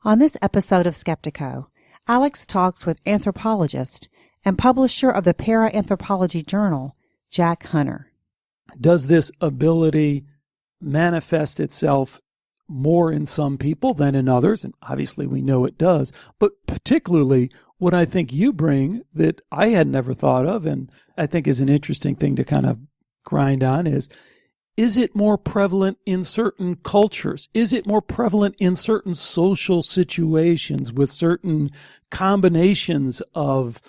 On this episode of Skeptiko, Alex talks with anthropologist and publisher of the Paranthropology journal, Jack Hunter. Does this ability manifest itself more in some people than in others? And obviously we know it does, but particularly what I think you bring that I had never thought of, and I think is an interesting thing to kind of grind on, is it more prevalent in certain cultures? Is it more prevalent in certain social situations with certain combinations of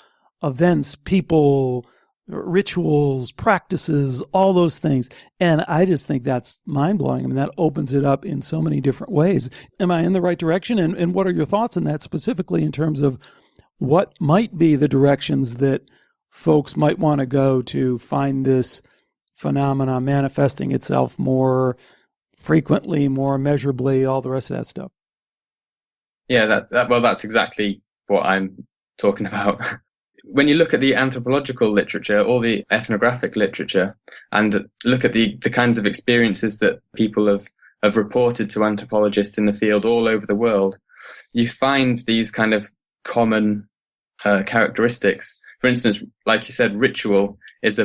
events, people, rituals, practices, all those things? And I just think that's mind-blowing. I mean, that opens it up in so many different ways. Am I in the right direction? And what are your thoughts on that specifically in terms of what might be the directions that folks might want to go to find this phenomena manifesting itself more frequently, more measurably, all the rest of that stuff? Yeah, that's exactly what I'm talking about. When you look at the anthropological literature or the ethnographic literature and look at the kinds of experiences that people have reported to anthropologists in the field all over the world, you find these kind of common characteristics. For instance, like you said, ritual is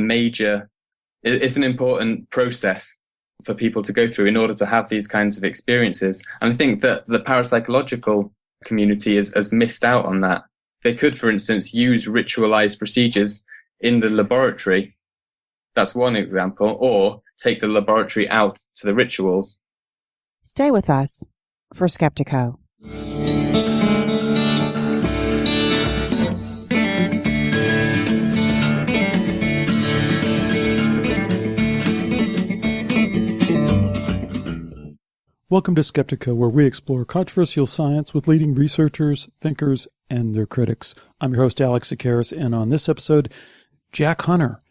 it's an important process for people to go through in order to have these kinds of experiences. And I think that the parapsychological community has missed out on that. They could, for instance, use ritualized procedures in the laboratory. That's one example. Or take the laboratory out to the rituals. Stay with us for Skeptiko. Welcome to Skeptiko, where we explore controversial science with leading researchers, thinkers, and their critics. I'm your host, Alex Tsakiris, and on this episode, Jack Hunter,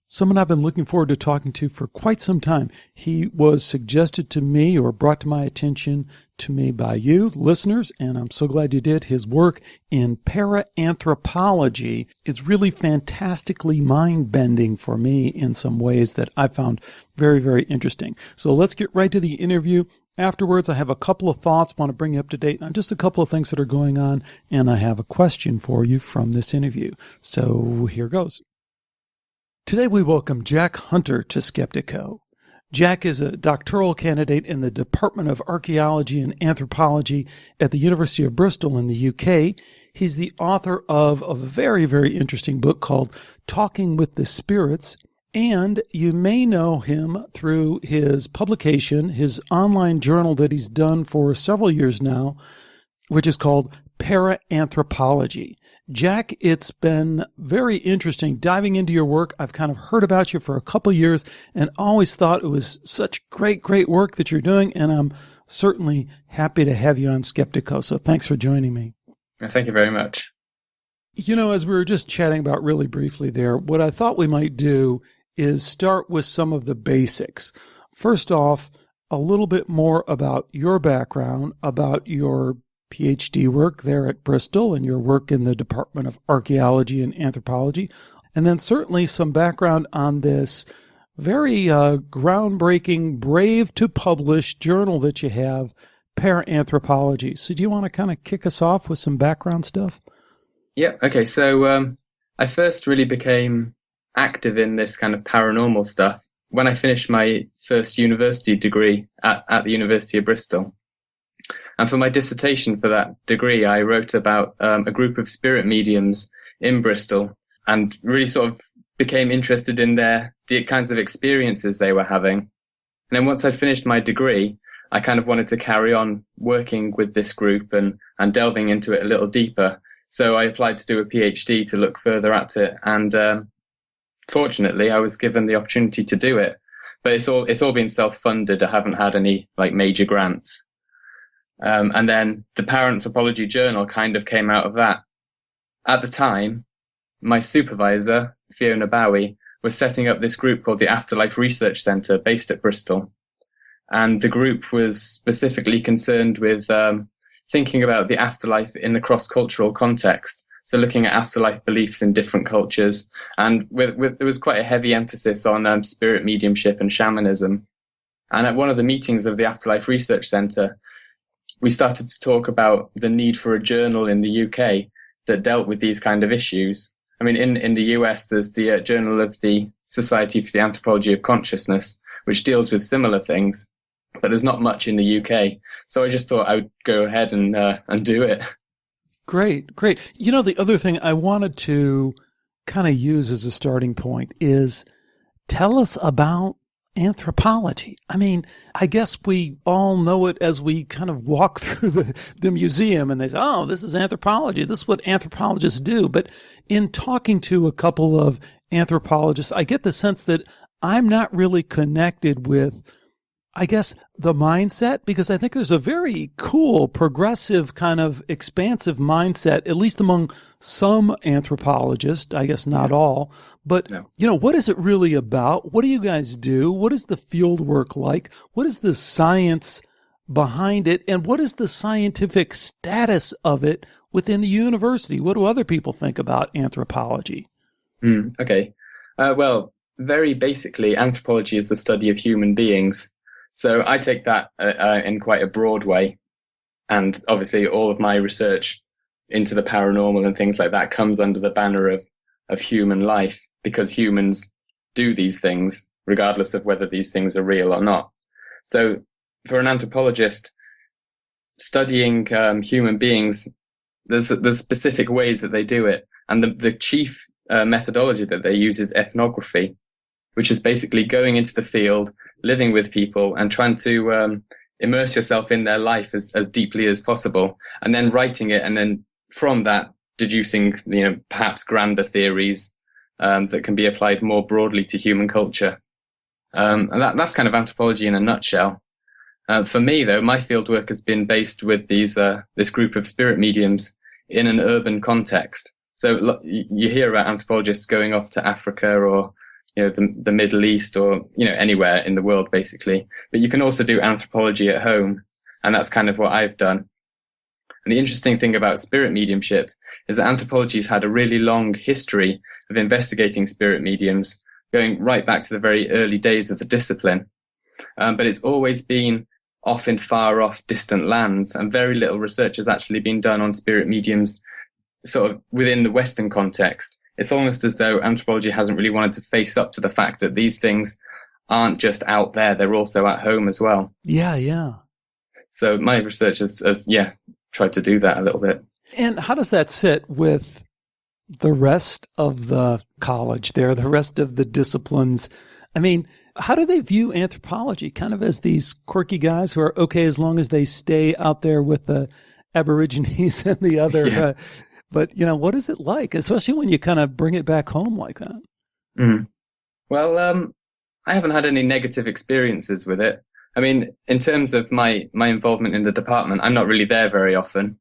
someone I've been looking forward to talking to for quite some time. He was suggested to me or brought to my attention to me by you, listeners, and I'm so glad you did. His work in Paranthropology is really fantastically mind-bending for me in some ways that I found very, very interesting. So let's get right to the interview. Afterwards, I have a couple of thoughts, want to bring you up to date on just a couple of things that are going on, and I have a question for you from this interview. So here goes. Today we welcome Jack Hunter to Skeptiko. Jack is a doctoral candidate in the Department of Archaeology and Anthropology at the University of Bristol in the UK. He's the author of a very, very interesting book called Talking with the Spirits, and you may know him through his publication, his online journal that he's done for several years now, which is called Paranthropology. Jack, it's been very interesting diving into your work. I've kind of heard about you for a couple years and always thought it was such great work that you're doing, and I'm certainly happy to have you on Skeptiko. So thanks for joining me. Thank you very much. You know, as we were just chatting about really briefly there, what I thought we might do is start with some of the basics. First off, a little bit more about your background, about your PhD work there at Bristol and your work in the Department of Archaeology and Anthropology, and then certainly some background on this very groundbreaking, brave to publish journal that you have, Paranthropology. So do you want to kind of kick us off with some background stuff? Yeah, okay. So I first really became active in this kind of paranormal stuff when I finished my first university degree at the University of Bristol. And for my dissertation for that degree, I wrote about a group of spirit mediums in Bristol and really sort of became interested in the kinds of experiences they were having. And then once I'd finished my degree, I kind of wanted to carry on working with this group and delving into it a little deeper. So I applied to do a PhD to look further at it. And fortunately, I was given the opportunity to do it. But it's all been self-funded. I haven't had any major grants. And then the Paranthropology journal kind of came out of that. At the time, my supervisor, Fiona Bowie, was setting up this group called the Afterlife Research Centre based at Bristol. And the group was specifically concerned with thinking about the afterlife in the cross-cultural context. So looking at afterlife beliefs in different cultures. And there was quite a heavy emphasis on spirit mediumship and shamanism. And at one of the meetings of the Afterlife Research Centre, we started to talk about the need for a journal in the UK that dealt with these kind of issues. I mean, in the US, there's the Journal of the Society for the Anthropology of Consciousness, which deals with similar things, but there's not much in the UK. So I just thought I would go ahead and do it. Great, great. You know, the other thing I wanted to kind of use as a starting point is tell us about anthropology. I mean, I guess we all know it as we kind of walk through the museum and they say, oh, this is anthropology. This is what anthropologists do. But in talking to a couple of anthropologists, I get the sense that I'm not really connected with, I guess, the mindset, because I think there's a very cool, progressive, kind of expansive mindset, at least among some anthropologists, I guess not all. But, you know, what is it really about? What do you guys do? What is the field work like? What is the science behind it? And what is the scientific status of it within the university? What do other people think about anthropology? Okay. Well, very basically, anthropology is the study of human beings. So I take that in quite a broad way. And obviously all of my research into the paranormal and things like that comes under the banner of human life, because humans do these things regardless of whether these things are real or not. So for an anthropologist, studying human beings, there's specific ways that they do it. And the chief methodology that they use is ethnography, which is basically going into the field, living with people and trying to immerse yourself in their life as deeply as possible, and then writing it, and then from that deducing, you know, perhaps grander theories that can be applied more broadly to human culture. And that's kind of anthropology in a nutshell. For me, though, my fieldwork has been based with this group of spirit mediums in an urban context. So you hear about anthropologists going off to Africa or, you know, the Middle East or, you know, anywhere in the world, basically. But you can also do anthropology at home. And that's kind of what I've done. And the interesting thing about spirit mediumship is that anthropology's had a really long history of investigating spirit mediums, going right back to the very early days of the discipline. But it's always been off in far off distant lands, and very little research has actually been done on spirit mediums sort of within the Western context. It's almost as though anthropology hasn't really wanted to face up to the fact that these things aren't just out there, they're also at home as well. Yeah, yeah. So my research has tried to do that a little bit. And how does that sit with the rest of the college there, the rest of the disciplines? I mean, how do they view anthropology? Kind of as these quirky guys who are okay as long as they stay out there with the Aborigines and the other. But, you know, what is it like, especially when you kind of bring it back home like that? Well, I haven't had any negative experiences with it. I mean, in terms of my involvement in the department, I'm not really there very often.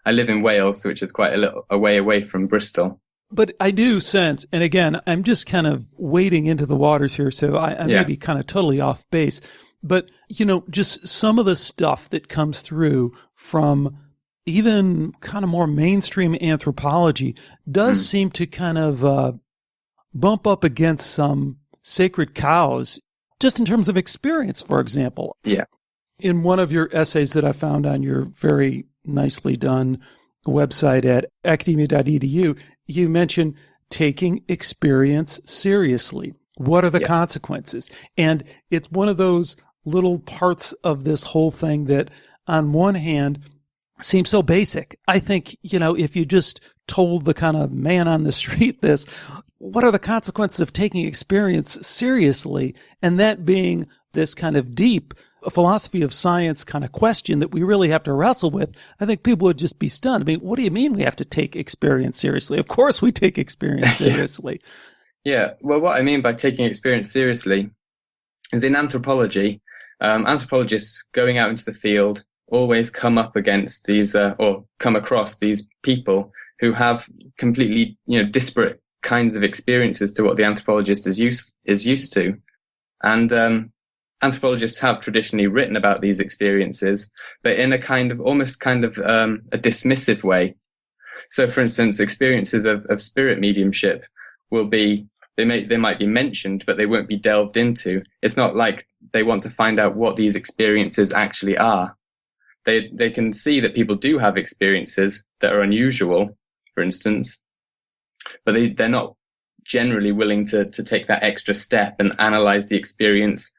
I live in Wales, which is quite a way away from Bristol. But I do sense, and again, I'm just kind of wading into the waters here, so I may be kind of totally off base. But, you know, just some of the stuff that comes through from even kind of more mainstream anthropology does seem to kind of bump up against some sacred cows, just in terms of experience, for example. Yeah. In one of your essays that I found on your very nicely done website at academia.edu, you mentioned taking experience seriously. What are the consequences? And it's one of those little parts of this whole thing that, on one hand, seems so basic. I think, you know, if you just told the kind of man on the street this, what are the consequences of taking experience seriously? And that being this kind of deep philosophy of science kind of question that we really have to wrestle with, I think people would just be stunned. I mean, what do you mean we have to take experience seriously? Of course we take experience seriously. Yeah. Well, what I mean by taking experience seriously is in anthropology, anthropologists going out into the field always come up against these or come across these people who have completely, you know, disparate kinds of experiences to what the anthropologist is used to. And anthropologists have traditionally written about these experiences, but in a kind of almost kind of a dismissive way. So, for instance, experiences of spirit mediumship will be, they might be mentioned, but they won't be delved into. It's not like they want to find out what these experiences actually are. they can see that people do have experiences that are unusual, for instance, but they're not generally willing to take that extra step and analyze the experience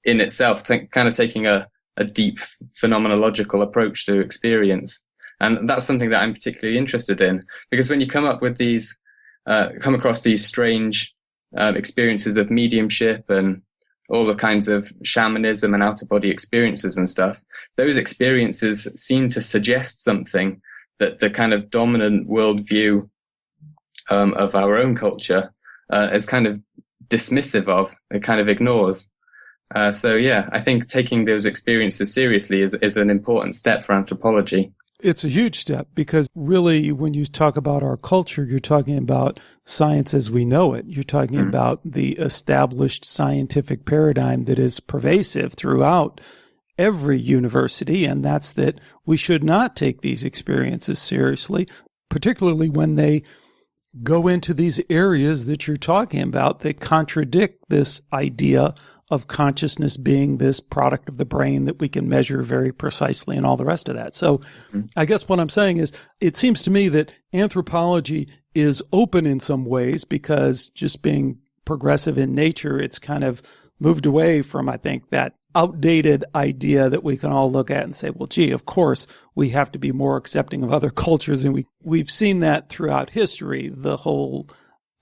in itself, kind of taking a deep phenomenological approach to experience. And that's something that I'm particularly interested in, because when you come across these strange experiences of mediumship and all the kinds of shamanism and out-of-body experiences and stuff, those experiences seem to suggest something that the kind of dominant worldview of our own culture is kind of dismissive of, it kind of ignores. So yeah, I think taking those experiences seriously is an important step for anthropology. It's a huge step, because really when you talk about our culture, you're talking about science as we know it. You're talking about the established scientific paradigm that is pervasive throughout every university, and that's that we should not take these experiences seriously, particularly when they go into these areas that you're talking about that contradict this idea of consciousness being this product of the brain that we can measure very precisely and all the rest of that. So I guess what I'm saying is, it seems to me that anthropology is open in some ways, because just being progressive in nature, it's kind of moved away from, I think, that outdated idea that we can all look at and say, well, gee, of course, we have to be more accepting of other cultures. And we've seen that throughout history, the whole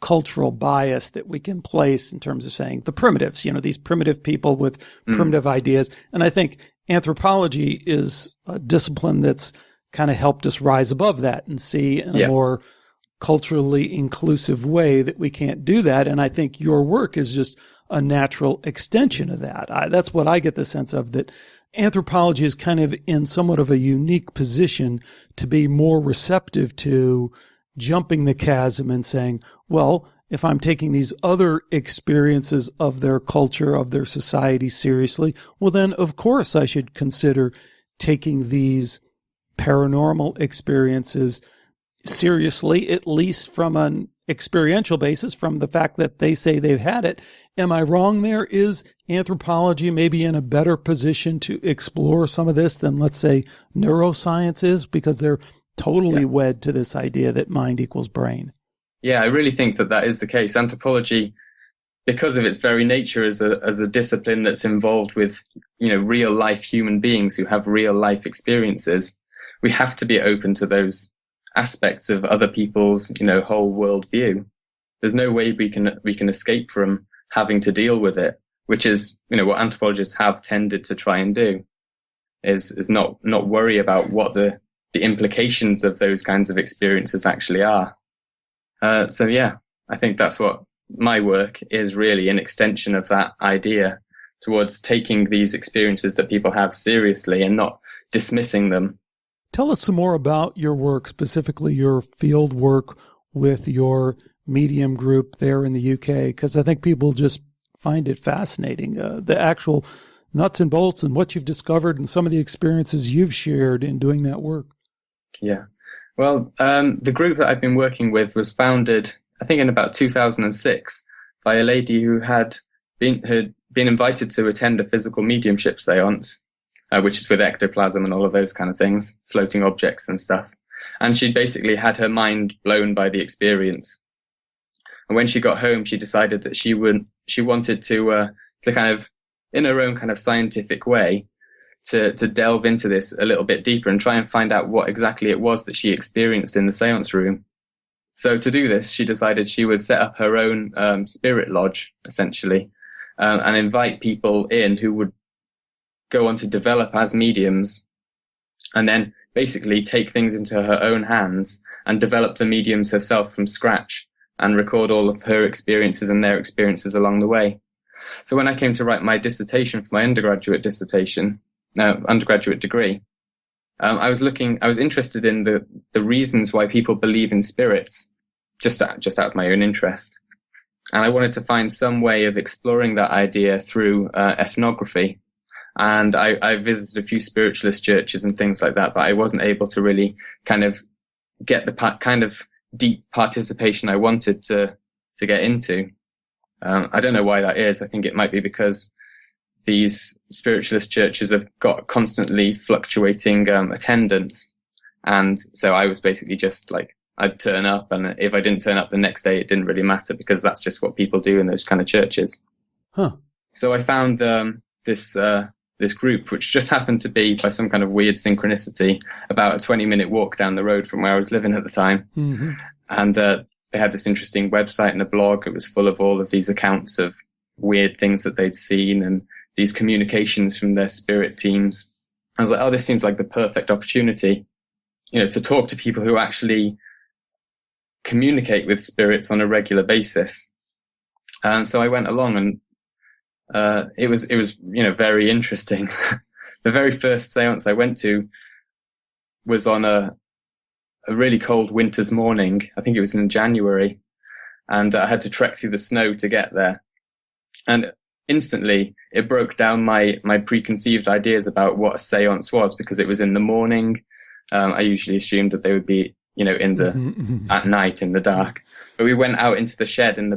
cultural bias that we can place in terms of saying the primitives, these primitive people with primitive ideas. And I think anthropology is a discipline that's kind of helped us rise above that and see in a more culturally inclusive way that we can't do that. And I think your work is just a natural extension of that. That's what I get the sense of, that anthropology is kind of in somewhat of a unique position to be more receptive to jumping the chasm and saying, well, if I'm taking these other experiences of their culture, of their society seriously, well, then of course I should consider taking these paranormal experiences seriously, at least from an experiential basis, from the fact that they say they've had it. Am I wrong there? Is anthropology maybe in a better position to explore some of this than, let's say, neuroscience is, because they're totally wed to this idea that mind equals brain? Yeah, I really think that is the case. Anthropology, because of its very nature as a discipline that's involved with, real life human beings who have real life experiences, we have to be open to those aspects of other people's, whole worldview. There's no way we can escape from having to deal with it, which is, what anthropologists have tended to try and do, is not worry about what the implications of those kinds of experiences actually are. So yeah, I think that's what my work is, really an extension of that idea, towards taking these experiences that people have seriously and not dismissing them. Tell us some more about your work, specifically your field work with your medium group there in the UK, because I think people just find it fascinating, the actual nuts and bolts and what you've discovered and some of the experiences you've shared in doing that work. Yeah. Well, the group that I've been working with was founded, I think, in about 2006 by a lady who had been invited to attend a physical mediumship seance, which is with ectoplasm and all of those kind of things, floating objects and stuff. And she'd basically had her mind blown by the experience. And when she got home, she decided that she wanted to kind of, in her own kind of scientific way, to delve into this a little bit deeper and try and find out what exactly it was that she experienced in the seance room. So to do this, she decided she would set up her own spirit lodge, essentially, and invite people in who would go on to develop as mediums, and then basically take things into her own hands and develop the mediums herself from scratch and record all of her experiences and their experiences along the way. So when I came to write my dissertation for my undergraduate degree, I was interested in the reasons why people believe in spirits, just out of my own interest. And I wanted to find some way of exploring that idea through ethnography. And I visited a few spiritualist churches and things like that, but I wasn't able to really kind of get the kind of deep participation I wanted to get into. I don't know why that is. I think it might be because these spiritualist churches have got constantly fluctuating attendance. And so I was basically just like, I'd turn up, and if I didn't turn up the next day, it didn't really matter, because that's just what people do in those kind of churches. Huh. So I found this group, which just happened to be, by some kind of weird synchronicity, about a 20-minute walk down the road from where I was living at the time. Mm-hmm. And they had this interesting website and a blog. It was full of all of these accounts of weird things that they'd seen and these communications from their spirit teams. I was like, oh, this seems like the perfect opportunity, to talk to people who actually communicate with spirits on a regular basis. So I went along, and it was very interesting. The very first seance I went to was on a really cold winter's morning. I think it was in January, and I had to trek through the snow to get there. And instantly it broke down my preconceived ideas about what a seance was, because it was in the morning. I usually assumed that they would be, at night in the dark. But we went out into the shed in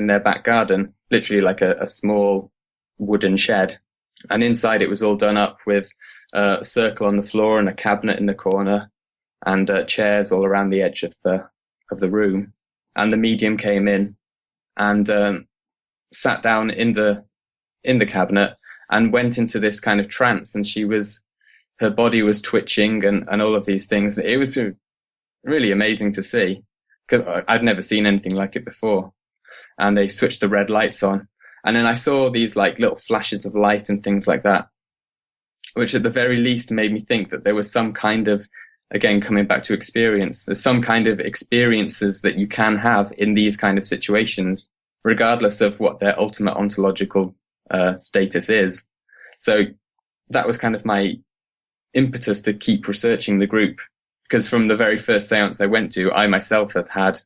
their back garden, literally like a small wooden shed. And inside it was all done up with a circle on the floor and a cabinet in the corner, and chairs all around the edge of the room. And the medium came in and sat down in the cabinet and went into this kind of trance. And her body was twitching and all of these things. It was really amazing to see, because I'd never seen anything like it before. And they switched the red lights on. And then I saw these like little flashes of light and things like that, which at the very least made me think that there was some kind of, again, coming back to experience, there's some kind of experiences that you can have in these kind of situations, regardless of what their ultimate ontological status is. So that was kind of my impetus to keep researching the group, because from the very first seance I went to, I myself had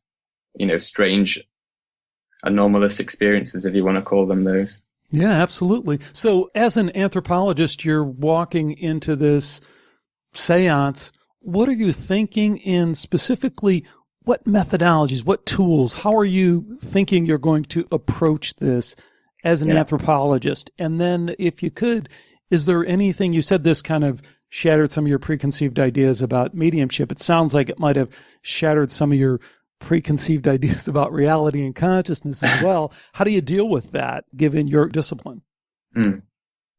strange anomalous experiences, if you want to call them those. Yeah, absolutely. So as an anthropologist, you're walking into this seance. What are you thinking in specifically? What methodologies, what tools, how are you thinking you're going to approach this as an anthropologist? And then if you could, is there anything, you said this kind of shattered some of your preconceived ideas about mediumship. It sounds like it might have shattered some of your preconceived ideas about reality and consciousness as well. How do you deal with that, given your discipline?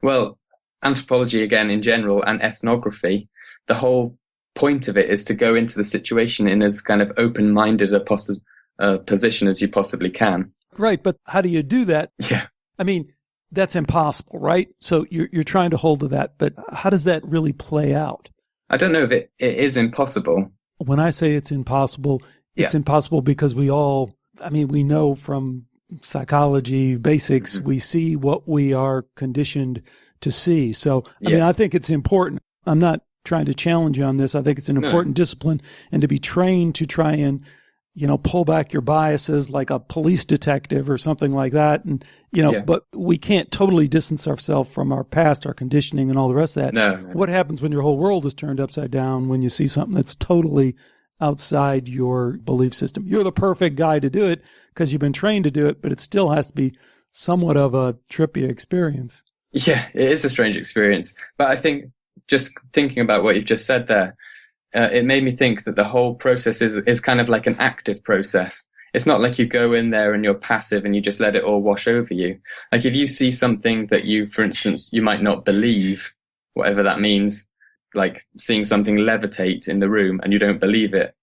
Well, anthropology, again, in general, and ethnography, the whole point of it is to go into the situation in as kind of open-minded a position as you possibly can. Right, but how do you do that? Yeah. I mean, that's impossible, right? So you're trying to hold to that, but how does that really play out? I don't know if it is impossible. When I say it's impossible, it's impossible because we know from psychology basics, we see what we are conditioned to see. So, I mean, I think it's important. I'm not trying to challenge you on this. I think it's an important discipline, and to be trained to try and, pull back your biases like a police detective or something like that. And, but we can't totally distance ourselves from our past, our conditioning and all the rest of that. No. What happens when your whole world is turned upside down when you see something that's totally outside your belief system? You're the perfect guy to do it because you've been trained to do it, but it still has to be somewhat of a trippy experience. Yeah, it is a strange experience. But I think just thinking about what you've just said there, it made me think that the whole process is kind of like an active process. It's not like you go in there and you're passive and you just let it all wash over you. Like if you see something that for instance, you might not believe, whatever that means, like seeing something levitate in the room and you don't believe it,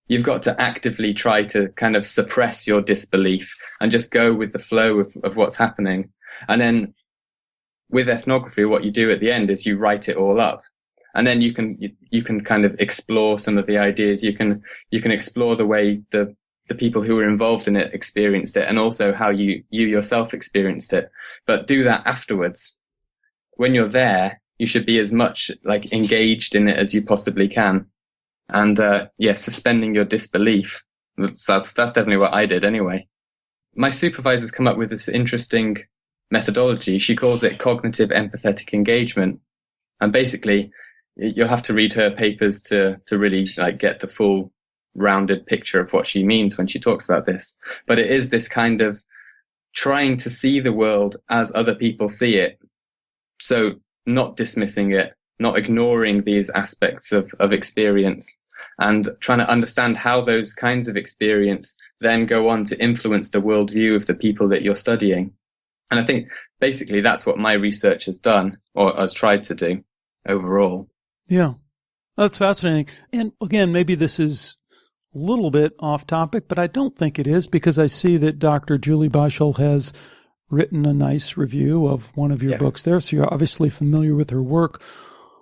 you've got to actively try to kind of suppress your disbelief and just go with the flow of what's happening. And then with ethnography, what you do at the end is you write it all up. And then you can kind of explore some of the ideas. You can explore the way the people who were involved in it experienced it, and also how you yourself experienced it. But do that afterwards. When you're there, you should be as much like engaged in it as you possibly can. And suspending your disbelief. That's definitely what I did anyway. My supervisor's come up with this interesting methodology. She calls it cognitive empathetic engagement. And basically, you'll have to read her papers to really like get the full rounded picture of what she means when she talks about this. But it is this kind of trying to see the world as other people see it, So not dismissing it, not ignoring these aspects of experience, and trying to understand how those kinds of experience then go on to influence the worldview of the people that you're studying. And I think basically that's what my research has done, or has tried to do overall. Yeah, that's fascinating. And again, maybe this is a little bit off topic, but I don't think it is, because I see that Dr. Julie Boschel has written a nice review of one of your books there. So you're obviously familiar with her work.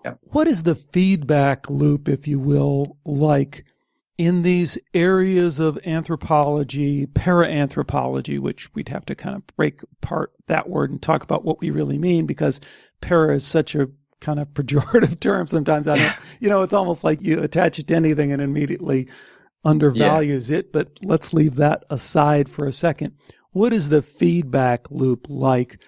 Yep. What is the feedback loop, if you will, like in these areas of anthropology, paranthropology, which we'd have to kind of break apart that word and talk about what we really mean, because para is such a kind of pejorative term sometimes. I don't, it's almost like you attach it to anything and immediately undervalues it, but let's leave that aside for a second. What is the feedback loop like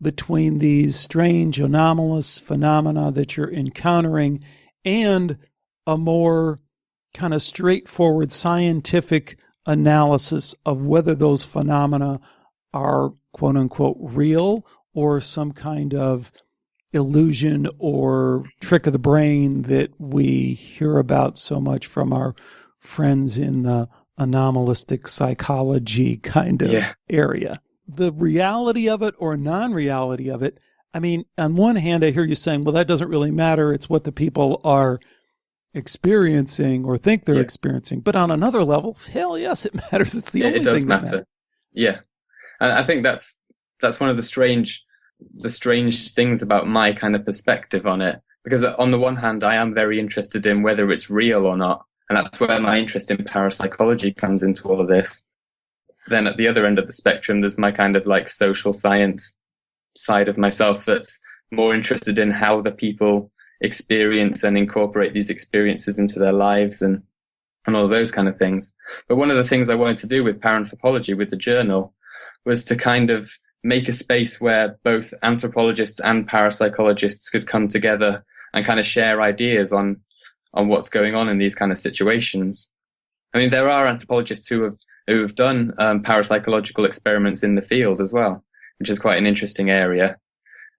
between these strange anomalous phenomena that you're encountering and a more kind of straightforward scientific analysis of whether those phenomena are quote unquote real or some kind of illusion or trick of the brain that we hear about so much from our friends in the anomalistic psychology kind of area? The reality of it or non-reality of it, I mean, on one hand, I hear you saying, well, that doesn't really matter. It's what the people are experiencing or think they're experiencing. But on another level, hell yes, it matters. It's the only thing that matters. Yeah. And I think that's one of the strange things about my kind of perspective on it. Because on the one hand, I am very interested in whether it's real or not. And that's where my interest in parapsychology comes into all of this. Then at the other end of the spectrum, there's my kind of like social science side of myself that's more interested in how the people experience and incorporate these experiences into their lives and all of those kind of things. But one of the things I wanted to do with Paranthropology, with the journal, was to kind of make a space where both anthropologists and parapsychologists could come together and kind of share ideas on what's going on in these kind of situations. I mean, there are anthropologists who have done parapsychological experiments in the field as well, which is quite an interesting area.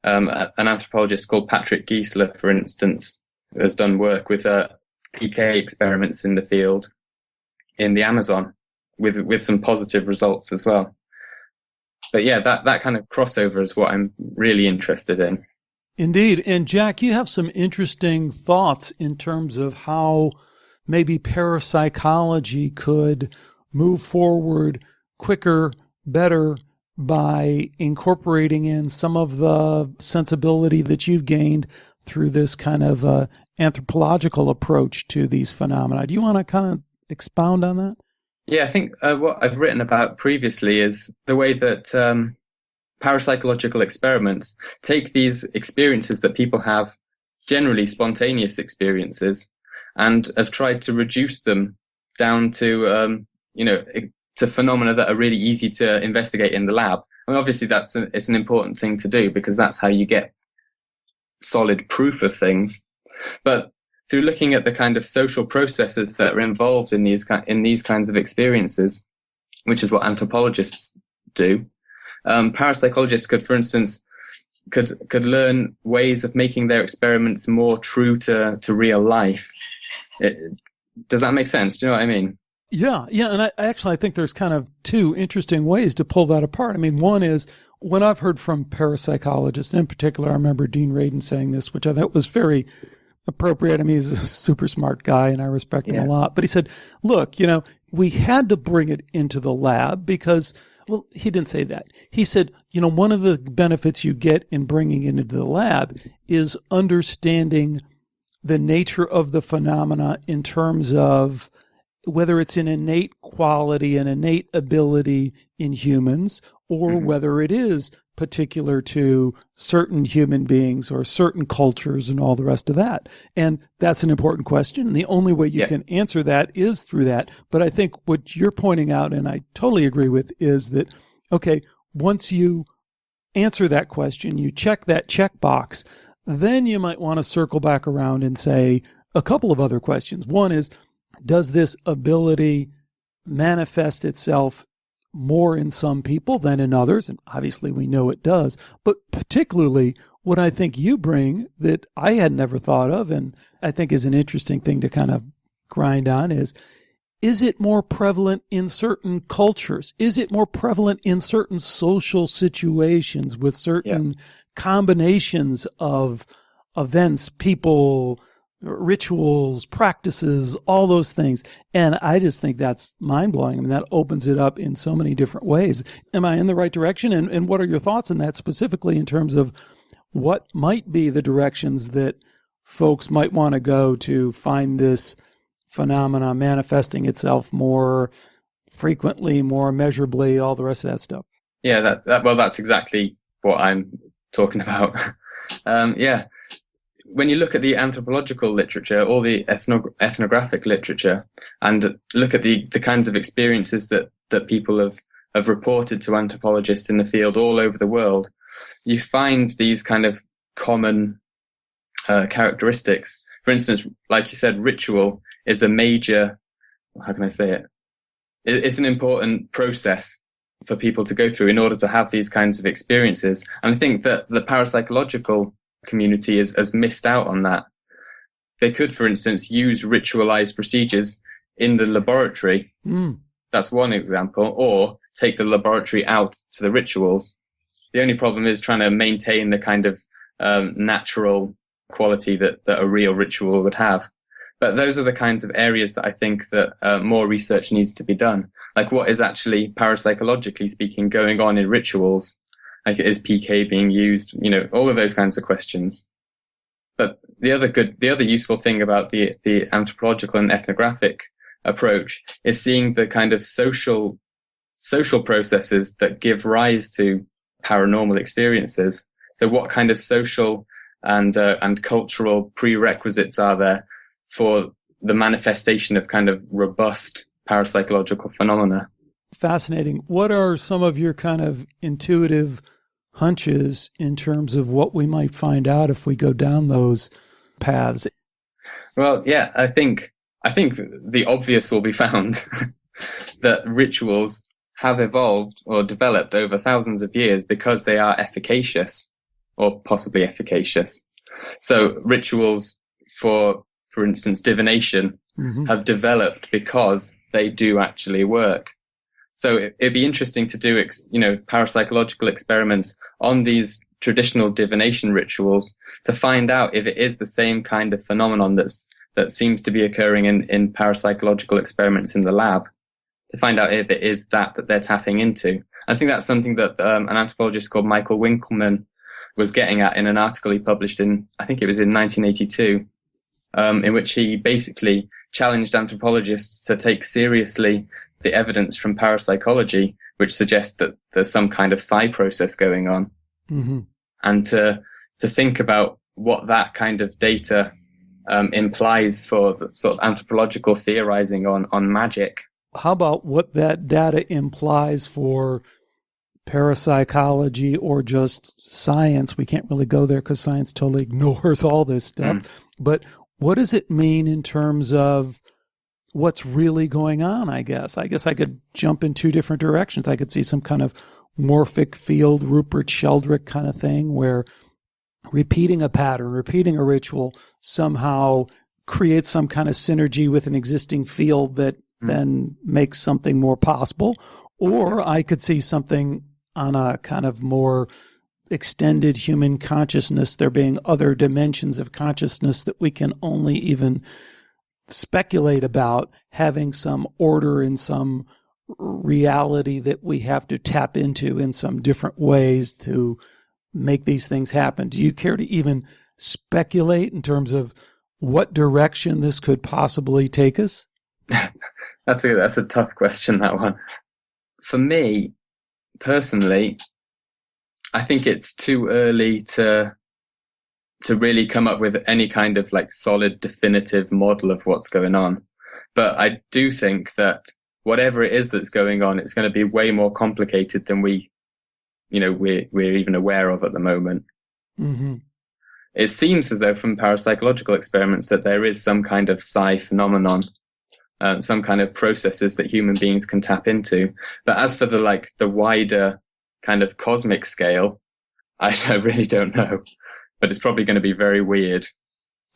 An anthropologist called Patrick Giesler, for instance, has done work with PK experiments in the field in the Amazon with some positive results as well. But yeah, that kind of crossover is what I'm really interested in. Indeed. And Jack, you have some interesting thoughts in terms of how maybe parapsychology could move forward quicker, better, by incorporating in some of the sensibility that you've gained through this kind of anthropological approach to these phenomena. Do you want to kind of expound on that? Yeah, I think what I've written about previously is the way that parapsychological experiments take these experiences that people have, generally spontaneous experiences, and have tried to reduce them down to, to phenomena that are really easy to investigate in the lab. I mean, obviously it's an important thing to do because that's how you get solid proof of things. But through looking at the kind of social processes that are involved in these kinds of experiences, which is what anthropologists do, parapsychologists could, for instance, could learn ways of making their experiments more true to real life. Does that make sense? Do you know what I mean? Yeah. And I think there's kind of two interesting ways to pull that apart. I mean, one is when I've heard from parapsychologists, and in particular, I remember Dean Radin saying this, which I thought was very appropriate. I mean, he's a super smart guy and I respect him a lot. But he said, look, we had to bring it into the lab because, well, he didn't say that. He said, one of the benefits you get in bringing it into the lab is understanding the nature of the phenomena in terms of whether it's an innate quality, an innate ability in humans, or whether it is particular to certain human beings or certain cultures and all the rest of that. And that's an important question. And the only way you can answer that is through that. But I think what you're pointing out, and I totally agree with, is that, okay, once you answer that question, you check that checkbox, then you might want to circle back around and say a couple of other questions. One is, does this ability manifest itself more in some people than in others? And obviously we know it does. But particularly, what I think you bring that I had never thought of, and I think is an interesting thing to kind of grind on, is it more prevalent in certain cultures? Is it more prevalent in certain social situations with certain combinations of events, people, rituals, practices, all those things? And I just think that's mind-blowing. I mean, that opens it up in so many different ways. Am I in the right direction? And what are your thoughts on that specifically in terms of what might be the directions that folks might want to go to find this phenomena manifesting itself more frequently, more measurably, all the rest of that stuff? Yeah, that's exactly what I'm talking about. When you look at the anthropological literature or the ethnographic literature and look at the kinds of experiences that people have reported to anthropologists in the field all over the world, you find these kind of common characteristics. For instance, like you said, ritual is a major, how can I say it? It's an important process for people to go through in order to have these kinds of experiences. And I think that the parapsychological community has missed out on that. They could, for instance, use ritualized procedures in the laboratory. That's one example. Or take the laboratory out to the rituals. The only problem is trying to maintain the kind of natural quality that a real ritual would have. But those are the kinds of areas that I think that more research needs to be done. Like, what is actually, parapsychologically speaking, going on in rituals? Like, is PK being used? All of those kinds of questions. But the other useful thing about the anthropological and ethnographic approach is seeing the kind of social processes that give rise to paranormal experiences. So what kind of social and cultural prerequisites are there for the manifestation of kind of robust parapsychological phenomena? Fascinating. What are some of your kind of intuitive hunches in terms of what we might find out if we go down those paths? Well, yeah, I think the obvious will be found that rituals have evolved or developed over thousands of years because they are efficacious or possibly efficacious. So rituals for instance, divination have developed because they do actually work. So it'd be interesting to do, parapsychological experiments on these traditional divination rituals to find out if it is the same kind of phenomenon that seems to be occurring in parapsychological experiments in the lab, to find out if it is that they're tapping into. I think that's something that an anthropologist called Michael Winkelmann was getting at in an article he published I think it was in 1982, in which he basically challenged anthropologists to take seriously the evidence from parapsychology, which suggests that there's some kind of psi process going on, and to think about what that kind of data implies for the sort of anthropological theorizing on magic. How about what that data implies for parapsychology or just science? We can't really go there because science totally ignores all this stuff. But what does it mean in terms of what's really going on, I guess? I could jump in two different directions. I could see some kind of morphic field, Rupert Sheldrake kind of thing, where repeating a pattern, repeating a ritual somehow creates some kind of synergy with an existing field that then makes something more possible. Or I could see something on a kind of more extended human consciousness, there being other dimensions of consciousness that we can only even speculate about, having some order in some reality that we have to tap into in some different ways to make these things happen. Do you care to even speculate in terms of what direction this could possibly take us? That's a tough question, that one. For me, personally, I think it's too early to really come up with any kind of like solid, definitive model of what's going on. But I do think that whatever it is that's going on, it's going to be way more complicated than we're even aware of at the moment. It seems as though from parapsychological experiments that there is some kind of psi phenomenon, some kind of processes that human beings can tap into. But as for the wider kind of cosmic scale, I really don't know. but it's probably going to be very weird.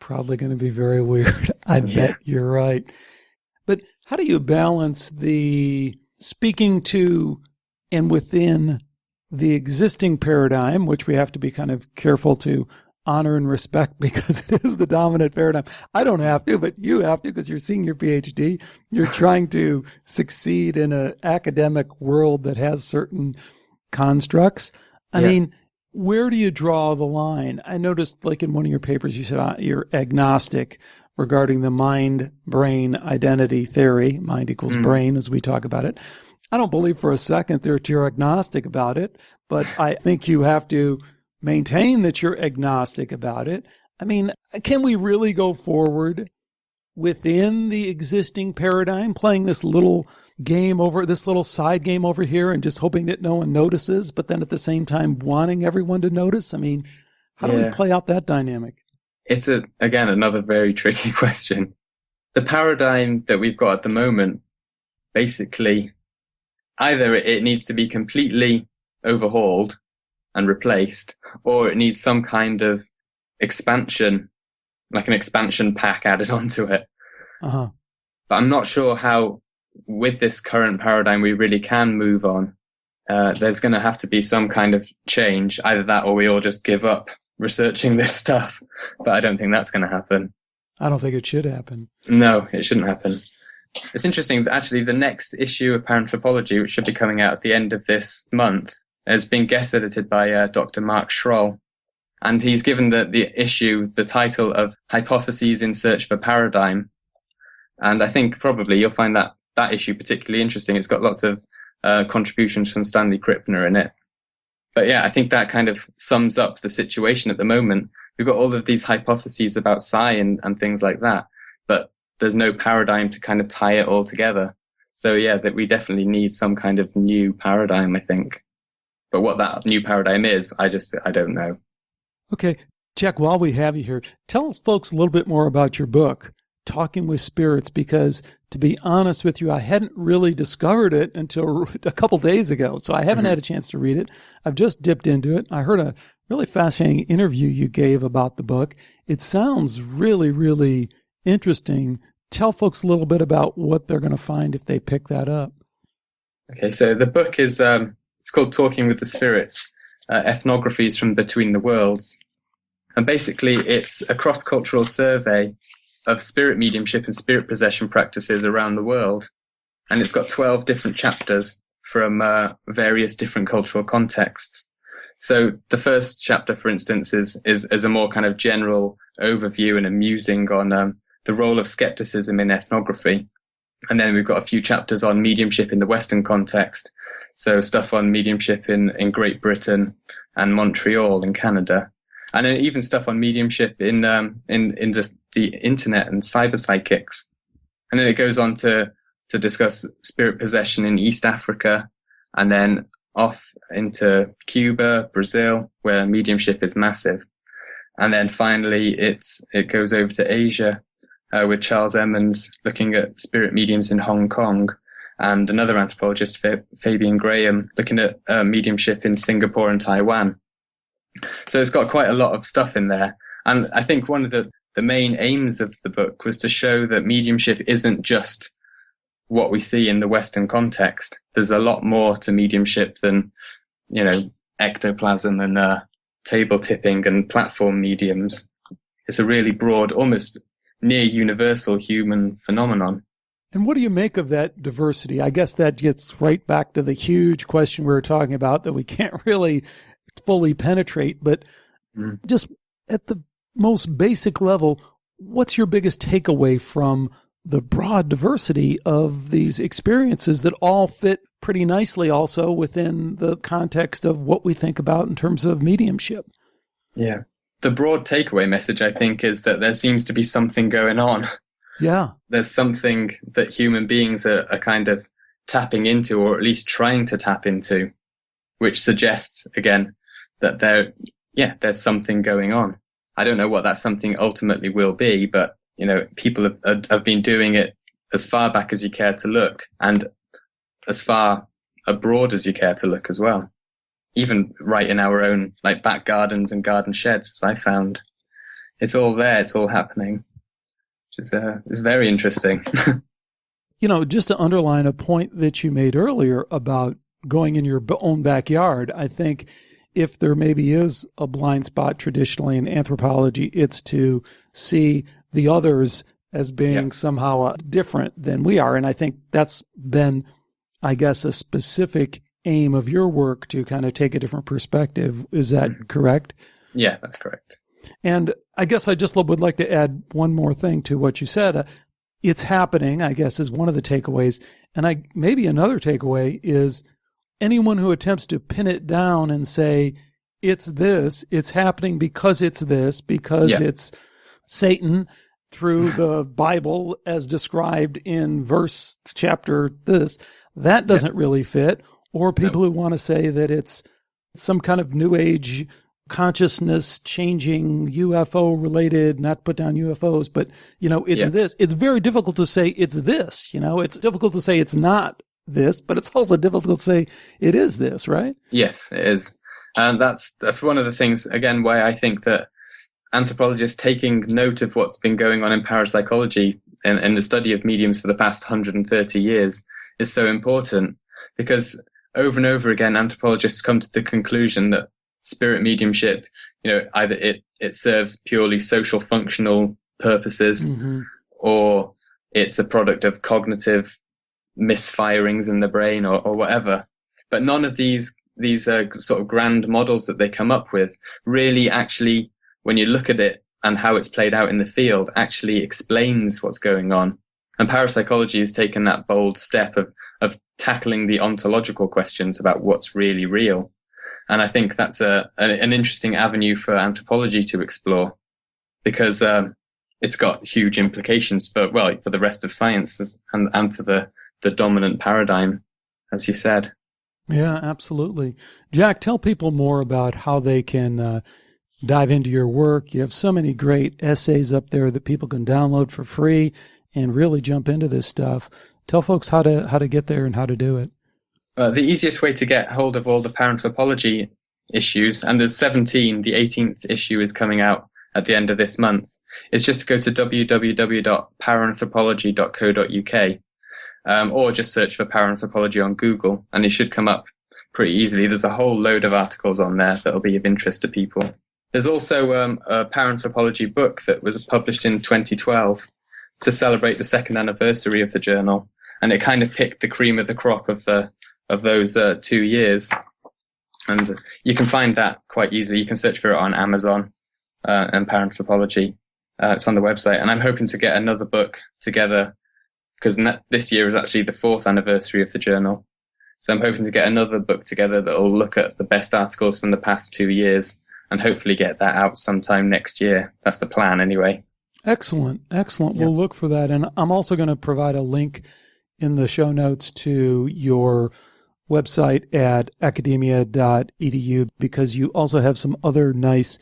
Probably going to be very weird. I bet you're right. But how do you balance the speaking to and within the existing paradigm, which we have to be kind of careful to honor and respect because it is the dominant paradigm? I don't have to, but you have to because you're seeing your PhD. You're trying to succeed in an academic world that has certain constructs. I mean, where do you draw the line? I noticed, like in one of your papers, you said you're agnostic regarding the mind-brain identity theory. Mind equals brain, as we talk about it. I don't believe for a second that you're agnostic about it, but I think you have to maintain that you're agnostic about it. I mean, can we really go forward within the existing paradigm, playing this little game over, this little side game over here and just hoping that no one notices, but then at the same time wanting everyone to notice? I mean, how do we play out that dynamic? It's, again, another very tricky question. The paradigm that we've got at the moment, basically, either it needs to be completely overhauled and replaced, or it needs some kind of expansion, like an expansion pack added onto it. But I'm not sure how, with this current paradigm, we really can move on. There's going to have to be some kind of change, either that or we all just give up researching this stuff. But I don't think that's going to happen. I don't think it should happen. No, it shouldn't happen. It's interesting that actually the next issue of Paranthropology, which should be coming out at the end of this month, has been guest edited by Dr. Mark Schroll. And he's given the issue the title of Hypotheses in Search for Paradigm. And I think probably you'll find that issue particularly interesting. It's got lots of contributions from Stanley Krippner in it. But yeah, I think that kind of sums up the situation at the moment. We've got all of these hypotheses about psi and things like that, but there's no paradigm to kind of tie it all together. So yeah, that we definitely need some kind of new paradigm, I think. But what that new paradigm is, I don't know. Okay. Jack, while we have you here, tell us folks a little bit more about your book, Talking with Spirits, because to be honest with you, I hadn't really discovered it until a couple days ago. So I haven't had a chance to read it. I've just dipped into it. I heard a really fascinating interview you gave about the book. It sounds really, really interesting. Tell folks a little bit about what they're going to find if they pick that up. Okay, so the book is it's called Talking with the Spirits, Ethnographies from Between the Worlds. And basically it's a cross-cultural survey of spirit mediumship and spirit possession practices around the world. And it's got 12 different chapters from various different cultural contexts. So the first chapter, for instance, is a more kind of general overview and a musing on the role of skepticism in ethnography. And then we've got a few chapters on mediumship in the Western context. So stuff on mediumship in Great Britain and Montreal in Canada. And then even stuff on mediumship in just the internet and cyber psychics. And then it goes on to discuss spirit possession in East Africa, and then off into Cuba, Brazil, where mediumship is massive. And then finally it goes over to Asia, with Charles Emmons looking at spirit mediums in Hong Kong, and another anthropologist, Fabian Graham, looking at mediumship in Singapore and Taiwan. So it's got quite a lot of stuff in there. And I think one of the main aims of the book was to show that mediumship isn't just what we see in the Western context. There's a lot more to mediumship than, ectoplasm and table tipping and platform mediums. It's a really broad, almost near universal human phenomenon. And what do you make of that diversity? I guess that gets right back to the huge question we were talking about that we can't really fully penetrate, but just at the most basic level, what's your biggest takeaway from the broad diversity of these experiences that all fit pretty nicely also within the context of what we think about in terms of mediumship? Yeah. The broad takeaway message, I think, is that there seems to be something going on. Yeah. There's something that human beings are kind of tapping into, or at least trying to tap into, which suggests, again, that there's something going on. I don't know what that something ultimately will be, but, people have been doing it as far back as you care to look, and as far abroad as you care to look as well. even right in our own like back gardens and garden sheds, as I found. It's all there. It's all happening, which is it's very interesting. Just to underline a point that you made earlier about going in your own backyard, I think if there maybe is a blind spot traditionally in anthropology, it's to see the others as being somehow different than we are. And I think that's been, I guess, a specific aim of your work to kind of take a different perspective. Is that correct? Yeah, that's correct. And I guess I just would like to add one more thing to what you said. It's happening, I guess, is one of the takeaways. And maybe another takeaway is anyone who attempts to pin it down and say, it's this, it's happening because it's this, because it's Satan through the Bible as described in verse chapter this, that doesn't really fit. Or people who want to say that it's some kind of new age consciousness changing UFO related, not put down UFOs, but it's this. It's very difficult to say it's this, it's difficult to say it's not this, but it's also difficult to say it is this, right? Yes, it is. And that's one of the things, again, why I think that anthropologists taking note of what's been going on in parapsychology and the study of mediums for the past 130 years is so important, because over and over again, anthropologists come to the conclusion that spirit mediumship, either it serves purely social functional purposes, or it's a product of cognitive misfirings in the brain or whatever. But none of these sort of grand models that they come up with really actually, when you look at it and how it's played out in the field, actually explains what's going on. And parapsychology has taken that bold step of tackling the ontological questions about what's really real. And I think that's an interesting avenue for anthropology to explore, because it's got huge implications for the rest of science and for the dominant paradigm, as you said. Yeah, absolutely. Jack, tell people more about how they can dive into your work. You have so many great essays up there that people can download for free and really jump into this stuff. Tell folks how to get there and how to do it. The easiest way to get hold of all the Paranthropology issues, and there's 17, the 18th issue is coming out at the end of this month, is just to go to www.paranthropology.co.uk, or just search for Paranthropology on Google, and it should come up pretty easily. There's a whole load of articles on there that'll be of interest to people. There's also a Paranthropology book that was published in 2012 to celebrate the second anniversary of the journal, and it kind of picked the cream of the crop of those 2 years. And you can find that quite easily. You can search for it on Amazon and Paranthropology. It's on the website. And I'm hoping to get another book together, because this year is actually the 4th anniversary of the journal. So I'm hoping to get another book together that will look at the best articles from the past 2 years and hopefully get that out sometime next year. That's the plan anyway. Excellent. Excellent. Yeah. We'll look for that. And I'm also going to provide a link in the show notes to your website at academia.edu, because you also have some other nice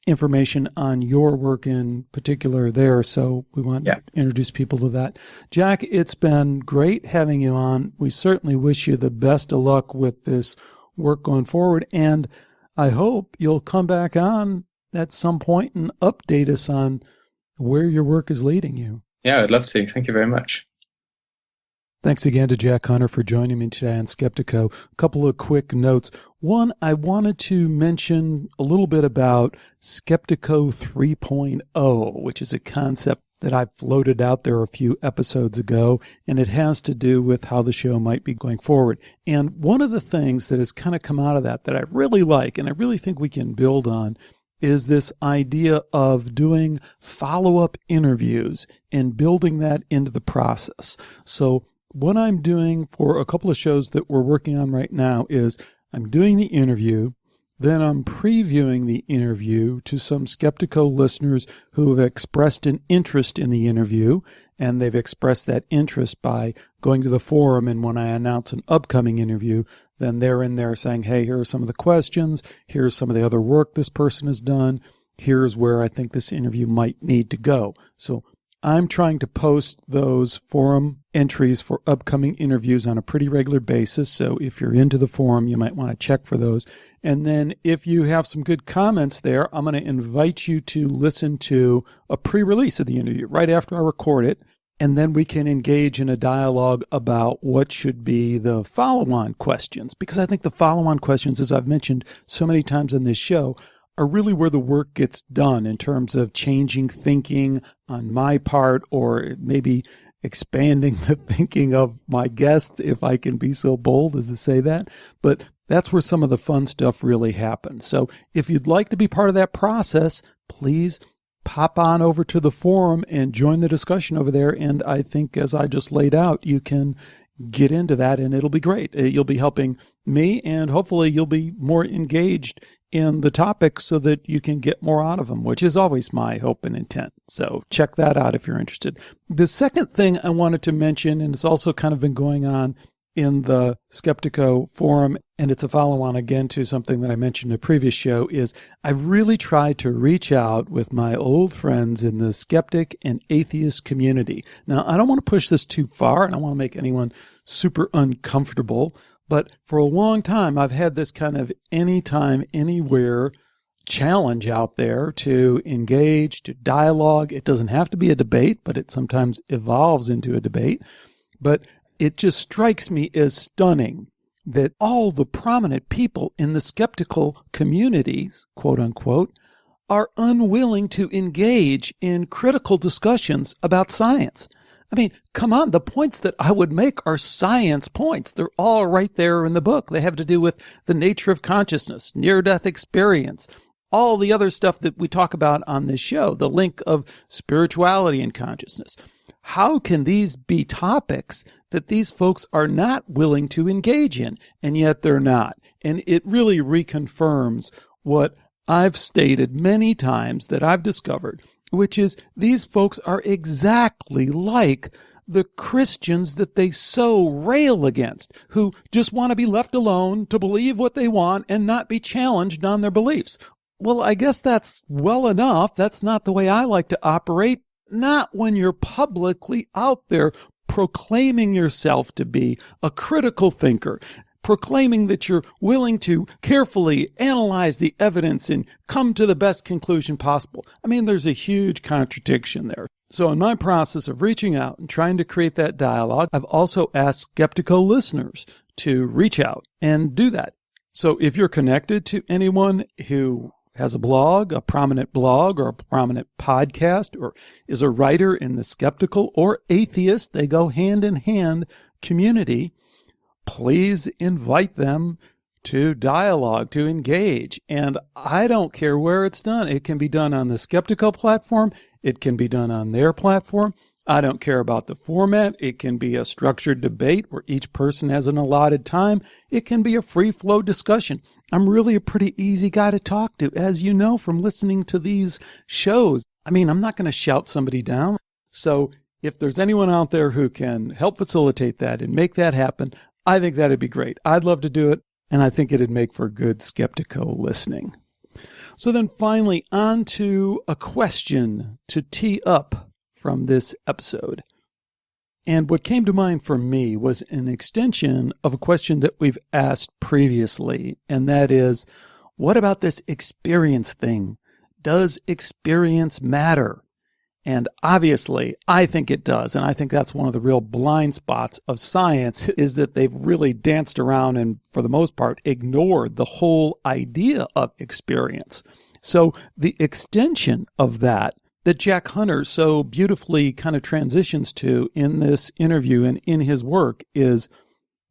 information on your work in particular there. So we want to introduce people to that. Jack, it's been great having you on. We certainly wish you the best of luck with this work going forward. And I hope you'll come back on at some point and update us on where your work is leading you. Yeah, I'd love to. Thank you very much. Thanks again to Jack Hunter for joining me today on Skeptiko. A couple of quick notes. One, I wanted to mention a little bit about Skeptiko 3.0, which is a concept that I floated out there a few episodes ago, and it has to do with how the show might be going forward. And one of the things that has kind of come out of that I really like, and I really think we can build on, is this idea of doing follow-up interviews and building that into the process. So what I'm doing for a couple of shows that we're working on right now is I'm doing the interview, then I'm previewing the interview to some Skeptiko listeners who have expressed an interest in the interview, and they've expressed that interest by going to the forum, and when I announce an upcoming interview, then they're in there saying, hey, here are some of the questions, here's some of the other work this person has done, here's where I think this interview might need to go. So I'm trying to post those forum entries for upcoming interviews on a pretty regular basis. So if you're into the forum, you might want to check for those. And then if you have some good comments there, I'm going to invite you to listen to a pre-release of the interview right after I record it. And then we can engage in a dialogue about what should be the follow-on questions. Because I think the follow-on questions, as I've mentioned so many times in this show, are really where the work gets done in terms of changing thinking on my part, or maybe expanding the thinking of my guests, if I can be so bold as to say that. But that's where some of the fun stuff really happens. So if you'd like to be part of that process, please pop on over to the forum and join the discussion over there. And I think, as I just laid out, you can get into that and it'll be great. You'll be helping me, and hopefully you'll be more engaged in the topics so that you can get more out of them, which is always my hope and intent. So check that out if you're interested. The second thing I wanted to mention, and it's also kind of been going on in the Skeptiko forum, and it's a follow-on again to something that I mentioned in a previous show, is I've really tried to reach out with my old friends in the skeptic and atheist community. Now, I don't want to push this too far, and I don't want to make anyone super uncomfortable, but for a long time, I've had this kind of anytime, anywhere challenge out there to engage, to dialogue. It doesn't have to be a debate, but it sometimes evolves into a debate. But it just strikes me as stunning that all the prominent people in the skeptical communities, quote unquote, are unwilling to engage in critical discussions about science. I mean, come on, the points that I would make are science points. They're all right there in the book. They have to do with the nature of consciousness, near-death experience, all the other stuff that we talk about on this show, the link of spirituality and consciousness. How can these be topics that these folks are not willing to engage in? And yet they're not. And it really reconfirms what I've stated many times that I've discovered, which is these folks are exactly like the Christians that they so rail against, who just want to be left alone to believe what they want and not be challenged on their beliefs. Well, I guess that's well enough. That's not the way I like to operate. Not when you're publicly out there proclaiming yourself to be a critical thinker, proclaiming that you're willing to carefully analyze the evidence and come to the best conclusion possible. I mean, there's a huge contradiction there. So in my process of reaching out and trying to create that dialogue, I've also asked Skeptiko listeners to reach out and do that. So if you're connected to anyone who has a blog, a prominent blog, or a prominent podcast, or is a writer in the skeptical or atheist, they go hand in hand community, please invite them to dialogue, to engage. And I don't care where it's done. It can be done on the Skeptiko platform. It can be done on their platform. I don't care about the format. It can be a structured debate where each person has an allotted time. It can be a free-flow discussion. I'm really a pretty easy guy to talk to, as you know from listening to these shows. I mean, I'm not going to shout somebody down. So if there's anyone out there who can help facilitate that and make that happen, I think that'd be great. I'd love to do it, and I think it'd make for good Skeptiko listening. So then finally, on to a question to tee up from this episode. And what came to mind for me was an extension of a question that we've asked previously, and that is, what about this experience thing? Does experience matter? And obviously, I think it does. And I think that's one of the real blind spots of science, is that they've really danced around and, for the most part, ignored the whole idea of experience. So the extension of that Jack Hunter so beautifully kind of transitions to in this interview and in his work is,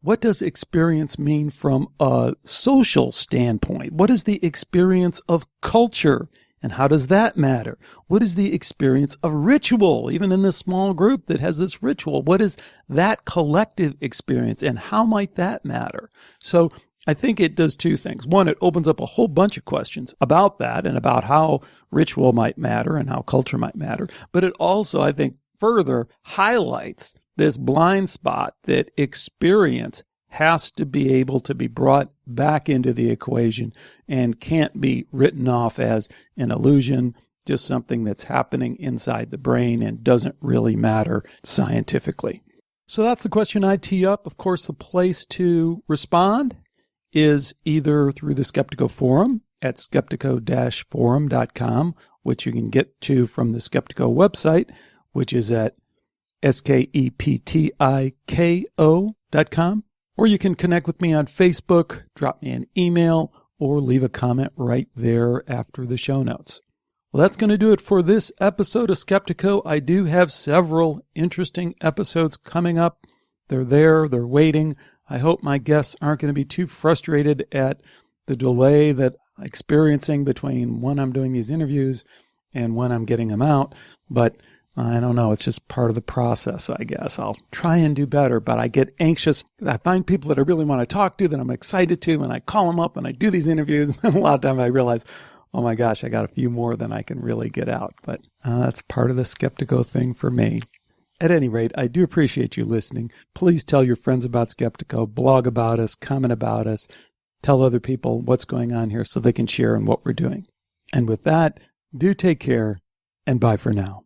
what does experience mean from a social standpoint? What is the experience of culture? And how does that matter? What is the experience of ritual, even in this small group that has this ritual? What is that collective experience, and how might that matter? So I think it does two things. One, it opens up a whole bunch of questions about that and about how ritual might matter and how culture might matter. But it also, I think, further highlights this blind spot that experience has to be able to be brought back into the equation and can't be written off as an illusion, just something that's happening inside the brain and doesn't really matter scientifically. So that's the question I tee up. Of course, the place to respond is either through the Skeptiko forum at skeptiko-forum.com, which you can get to from the Skeptiko website, which is at skeptiko.com. Or you can connect with me on Facebook, drop me an email, or leave a comment right there after the show notes. Well, that's going to do it for this episode of Skeptiko. I do have several interesting episodes coming up. They're there, they're waiting. I hope my guests aren't going to be too frustrated at the delay that I'm experiencing between when I'm doing these interviews and when I'm getting them out. But I don't know. It's just part of the process, I guess. I'll try and do better, but I get anxious. I find people that I really want to talk to that I'm excited to, and I call them up and I do these interviews. And a lot of times I realize, oh my gosh, I got a few more than I can really get out. But that's part of the Skeptiko thing for me. At any rate, I do appreciate you listening. Please tell your friends about Skeptiko, blog about us, comment about us, tell other people what's going on here so they can share in what we're doing. And with that, do take care, and bye for now.